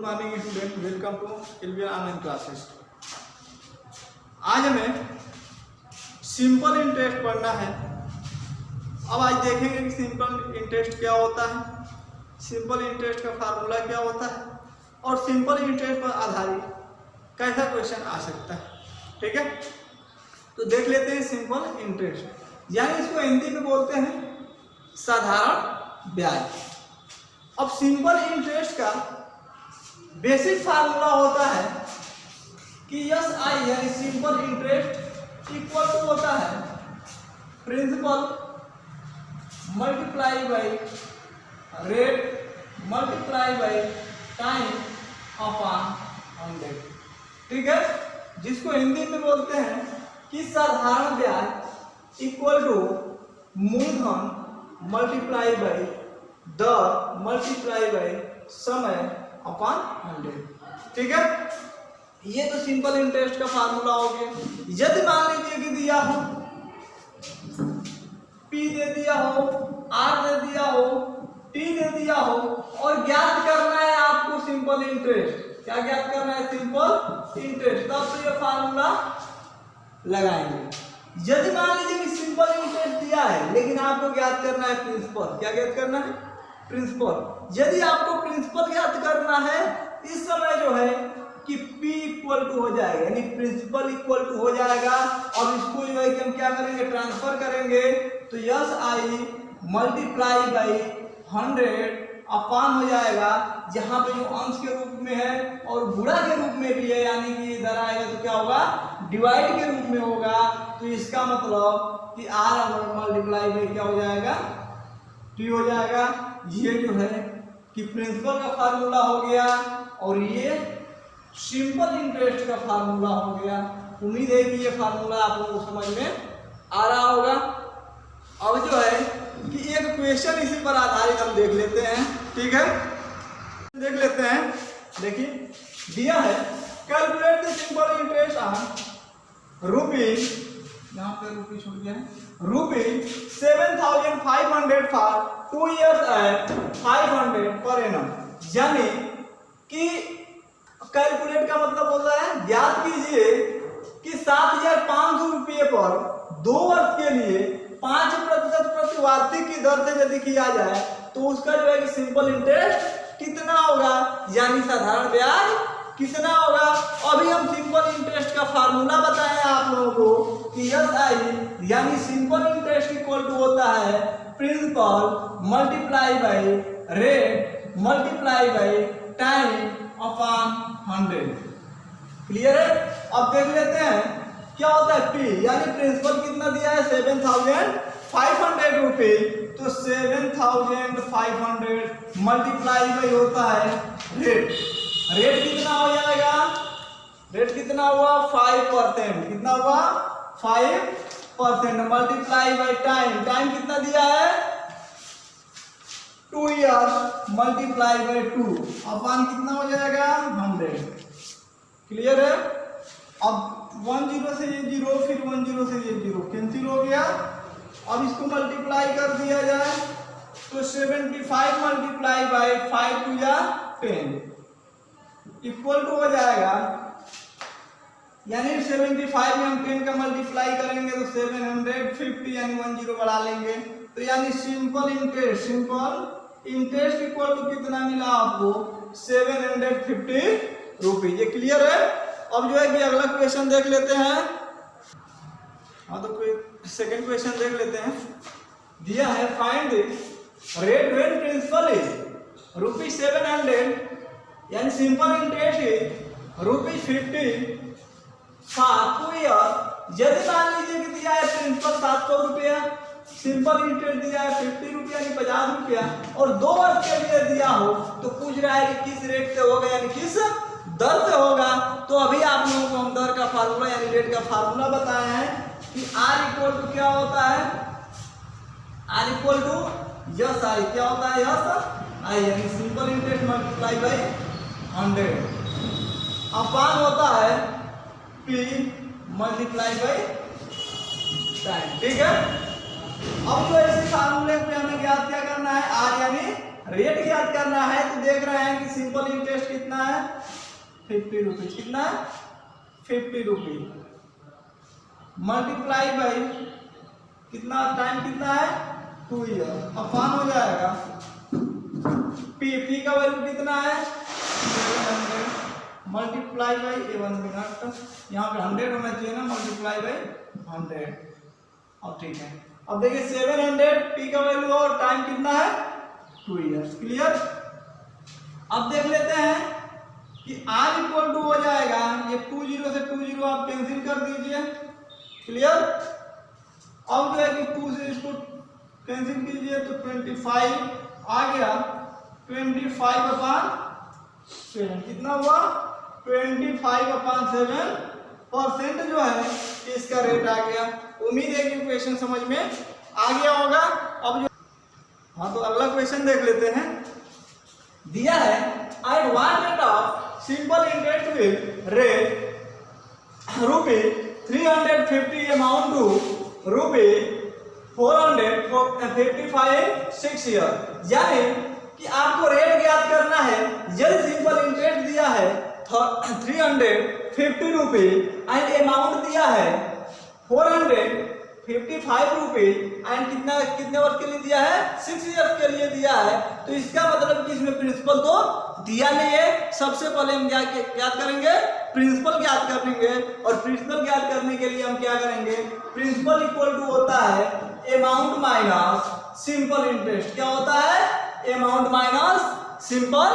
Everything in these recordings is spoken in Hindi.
Morning student, welcome to LVN online classes. आज हमें सिंपल इंटरेस्ट पढ़ना है। अब आज देखेंगे कि सिंपल इंटरेस्ट क्या होता है, सिंपल इंटरेस्ट का फार्मूला क्या होता है और सिंपल इंटरेस्ट पर आधारित कैसा क्वेश्चन आ सकता है। ठीक है, तो देख लेते हैं सिंपल इंटरेस्ट, यानी इसको हिंदी में बोलते हैं साधारण ब्याज। अब सिंपल इंटरेस्ट का बेसिक फार्मूला होता है कि एस आई यानी सिंपल इंटरेस्ट इक्वल टू होता है principal multiply by rate multiply by time upon 100। ठीक है, जिसको हिंदी में बोलते हैं कि साधारण ब्याज इक्वल टू मूलधन मल्टीप्लाई बाई दर मल्टीप्लाई बाई समय अपॉन 100। ठीक है, ये तो सिंपल इंटरेस्ट का फार्मूला हो गया। यदि मान लीजिए कि दिया हो P दे दिया हो, R दे दिया हो, T दे दिया हो और ज्ञात करना है आपको सिंपल इंटरेस्ट। क्या ज्ञात करना है? Simple interest. तब तो ये फार्मूला लगाएंगे। यदि मान लीजिए कि सिंपल इंटरेस्ट दिया है लेकिन आपको ज्ञात करना है प्रिंसिपल। क्या ज्ञात करना है? प्रिंसिपल। यदि आपको प्रिंसिपल ज्ञात करना है, इस समय जो है कि P इक्वल टू हो जाएगा, यानी प्रिंसिपल इक्वल टू हो जाएगा और इसको जो है कि हम क्या करेंगे? ट्रांसफर करेंगे। तो yes I multiply by 100 upon हो जाएगा, जहां पे जो अंश के रूप में है और गुणा के रूप में भी है, यानी कि इधर आएगा तो क्या होगा? डिवाइड के रूप में होगा। तो इसका मतलब कि R मल्टीप्लाई बाई क्या हो जाएगा? T हो जाएगा। ये जो है कि प्रिंसिपल का फार्मूला हो गया और ये सिंपल इंटरेस्ट का फार्मूला हो गया। उम्मीद है कि ये फार्मूला आप लोगों को समझ में आ रहा होगा। अब जो है कि एक क्वेश्चन इसी पर आधारित हम देख लेते हैं। ठीक है, देख लेते हैं। देखिए दिया है calculate the simple interest on rupees, यहाँ पे रुपीज छूट गया है, rupees 7,500 for 2 years eight 500 per annum. यानी कि कैलकुलेट का मतलब होता है ज्ञात कीजिए कि 7,500 रुपये पर 2 वर्ष के लिए 5% प्रतिवार्षिक की दर से यदि किया जाए तो उसका जो है कि सिंपल इंटरेस्ट कितना होगा, यानी साधारण ब्याज कितना होगा। अभी हम सिंपल इंटरेस्ट का फार्मूला बताएं आप लोगों को कि एस आई यानी सिंपल इंटरेस्ट इक्वल टू होता है principal multiply by rate multiply by time upon 100। Clear है? अब देख लेते हैं क्या होता है P, यानी प्रिंसिपल कितना दिया है? 7,500 रुपये। तो 7,500 मल्टीप्लाई बाई होता है रेट। रेट कितना हो जाएगा? रेट कितना हुआ? 5%। कितना हुआ? 5% मल्टीप्लाई बाई टाइम। टाइम कितना दिया है? 2 years मल्टीप्लाई बाई 2 अपॉन कितना हो जाएगा? 100। क्लियर है? अब 10 से ये 0, फिर 10 से ये 0 कैंसिल हो गया। अब इसको मल्टीप्लाई कर दिया जाए तो 75 मल्टीप्लाई बाई 5 टू या 10 इक्वल टू हो जाएगा, यानी 75 में हम 10 का मल्टीप्लाई करेंगे तो 750, यानी 10 बढ़ा लेंगे। तो यानी सिंपल इंटरेस्ट इक्वल टू कितना मिला आपको? 750 रुपीज। ये क्लियर है? अब जो है कि अगला क्वेश्चन देख लेते हैं। हाँ, तो कोई सेकंड क्वेश्चन देख लेते हैं। दिया है find the rate when principal is rupees 700, यानी simple interest is rupees 50 for 2 years। यदि मान लीजिए कि दिया है प्रिंसिपल 700 रुपया, सिंपल इंटरेस्ट दिया है 50 रुपया यानी 50 रुपया और 2 वर्ष के लिए दिया हो, तो पूछ रहा है कि किस रेट से होगा, यानी किस दर से होगा। तो अभी आप लोगों को हम दर का फार्मूला यानी रेट का फार्मूला बताए हैं कि R इक्वल टू क्या होता है? R equal to S I. क्या होता है? यस आई, यानी simple interest multiply by 100 upon होता है P मल्टीप्लाई बाई टाइम। ठीक है, अब जो इस फार्मूले पे हमें ज्ञात क्या करना है? R यानी रेट ज्ञात करना है तो देख रहे हैं कि सिंपल इंटरेस्ट कितना है 50 रुपीज, कितना है 50 रुपीज मल्टीप्लाई बाई कितना टाइम कितना है 2 ईयर अपान हो जाएगा पी का वैल्यू कितना है 700 मल्टीप्लाई बाई 1 मिनट, यहाँ पे 100 होना चाहिए ना, मल्टीप्लाई बाई 100। अब ठीक है, अब देखिए 700 पी का वैल्यू और टाइम कितना है 2 ईयर्स। क्लियर। अब देख लेते हैं कि r इक्वल टू हो जाएगा, ये 20 से 20 आप कैंसिल कर दीजिए। क्लियर। अब जो है कि 2 से इसको कैंसिल कीजिए तो 25 आ गया, 25/7 कितना हुआ 25/7% जो है इसका रेट आ गया। उम्मीद है कि क्वेश्चन समझ में आ गया होगा। अब जो हाँ तो अगला क्वेश्चन देख लेते हैं। दिया है at one rate of simple interest will rate ₹350 amount to ₹455 6 year. यानी कि आपको रेट ज्ञात करना है, यदि सिंपल इंटरेस्ट दिया है 350 रुपये एंड अमाउंट दिया है 455 रुपये एंड कितने वर्ष के लिए दिया है 6 ईयर्स के लिए दिया है। तो इसका मतलब कि इसमें प्रिंसिपल तो दिया नहीं है। सबसे पहले हम ज्ञात करेंगे प्रिंसिपल ज्ञात करेंगे, और प्रिंसिपल ज्ञात करने के लिए हम क्या करेंगे, प्रिंसिपल इक्वल टू होता है अमाउंट माइनस सिंपल इंटरेस्ट। क्या होता है amount minus simple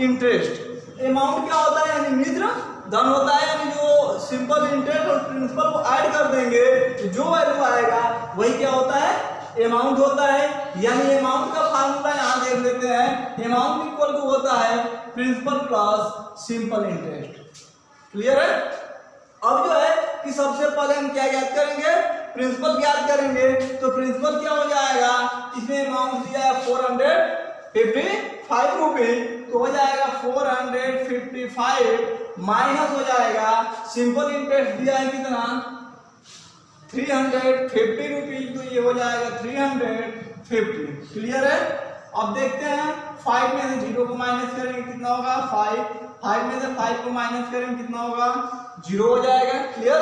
interest. Amount क्या होता है यानी मिश्र धन होता है, यानी जो सिंपल इंटरेस्ट और प्रिंसिपल को ऐड कर देंगे तो जो वैल्यू आएगा वही क्या होता है अमाउंट होता है। यानी अमाउंट का फार्मूला यहाँ देख लेते हैं, अमाउंट इक्वल टू होता है principal plus simple interest. Clear है। अब जो है कि सबसे पहले हम क्या ज्ञात करेंगे, प्रिंसिपल ज्ञात करेंगे। तो प्रिंसिपल क्या हो जाएगा, इसमें अमाउंट दिया है 455 रुपये, तो हो जाएगा 455 माइनस हो जाएगा सिंपल इंटरेस्ट दिया है कितना 350 रुपीज, तो ये हो जाएगा 350। क्लियर है। अब देखते हैं 5 में से 0 को माइनस करेंगे कितना होगा 5 में से 5 को माइनस करेंगे कितना होगा 0 हो जाएगा। क्लियर।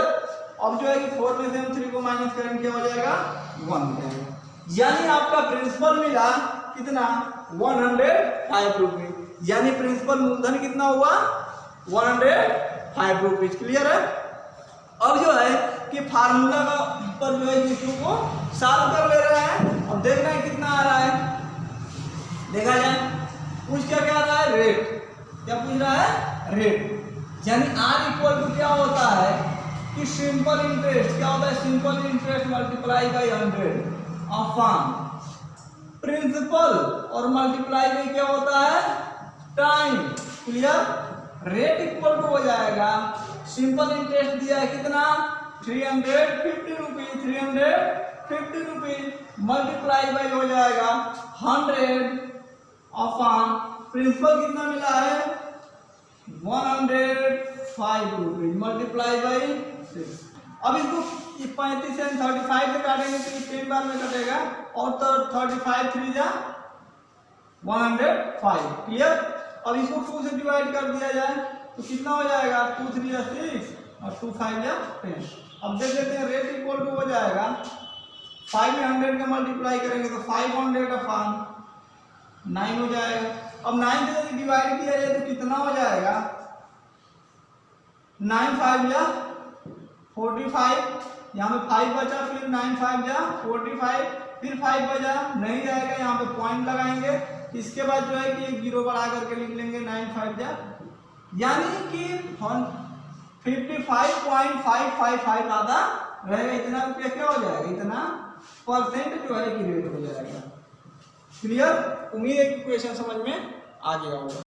अब जो है कि 4 में से हम 3 को माइनस करेंगे क्या हो जाएगा 1 हो जाएगा। यानी आपका प्रिंसिपल मिला कितना 105 रुपये, यानी प्रिंसिपल मूलधन कितना हुआ 105 रुपीज। क्लियर है। अब जो है कि फार्मूला का पर जो है इशू को सॉल्व कर ले रहे हैं। अब देख रहे हैं कितना आ रहा है, देखा जाए पूछ क्या रहा है रेट, क्या पूछ रहा है रेट। यानी R इक्वल टू क्या होता है कि सिंपल इंटरेस्ट, क्या होता है simple interest multiply by 100 upon principal और मल्टीप्लाई बाई क्या होता है time. Clear. Rate equal to हो जाएगा सिंपल इंटरेस्ट दिया है कितना 350 रुपीज, 350 रुपीज मल्टीप्लाई बाई हो जाएगा 100 अपॉन प्रिंसिपल कितना मिला है 105 रुपीज मल्टीप्लाई बाई 6। अब इसको 35 से 35 से काटेंगे तो 3 बार में कटेगा, और तो 35 3 जा 105। क्लियर। अब इसको 2 से डिवाइड कर दिया जाए तो कितना हो जाएगा 2 3 या 6 और 2 5 या 10। अब देख लेते हैं रेट इक्वल टू हो जाएगा 5 में 100 का मल्टीप्लाई करेंगे तो 500 अपॉन 9 हो जाएगा। अब 9 से यदि डिवाइड किया जाए तो कितना हो जाएगा 9 5 या 45, यहाँ पे 5 बचा, फिर 9 5 जा 45, फिर 5 बचा नहीं जाएगा, यहाँ पे पॉइंट लगाएंगे। इसके बाद जो है कि एक 0 बढ़ा करके लिख लेंगे 9 5 जा, यानी कि 55.555 आधा रहेगा। इतना रुपया क्या हो जाएगा, इतना परसेंट जो है कि रेट हो जाएगा। क्लियर। उम्मीद है कि क्वेश्चन समझ में आ गया होगा।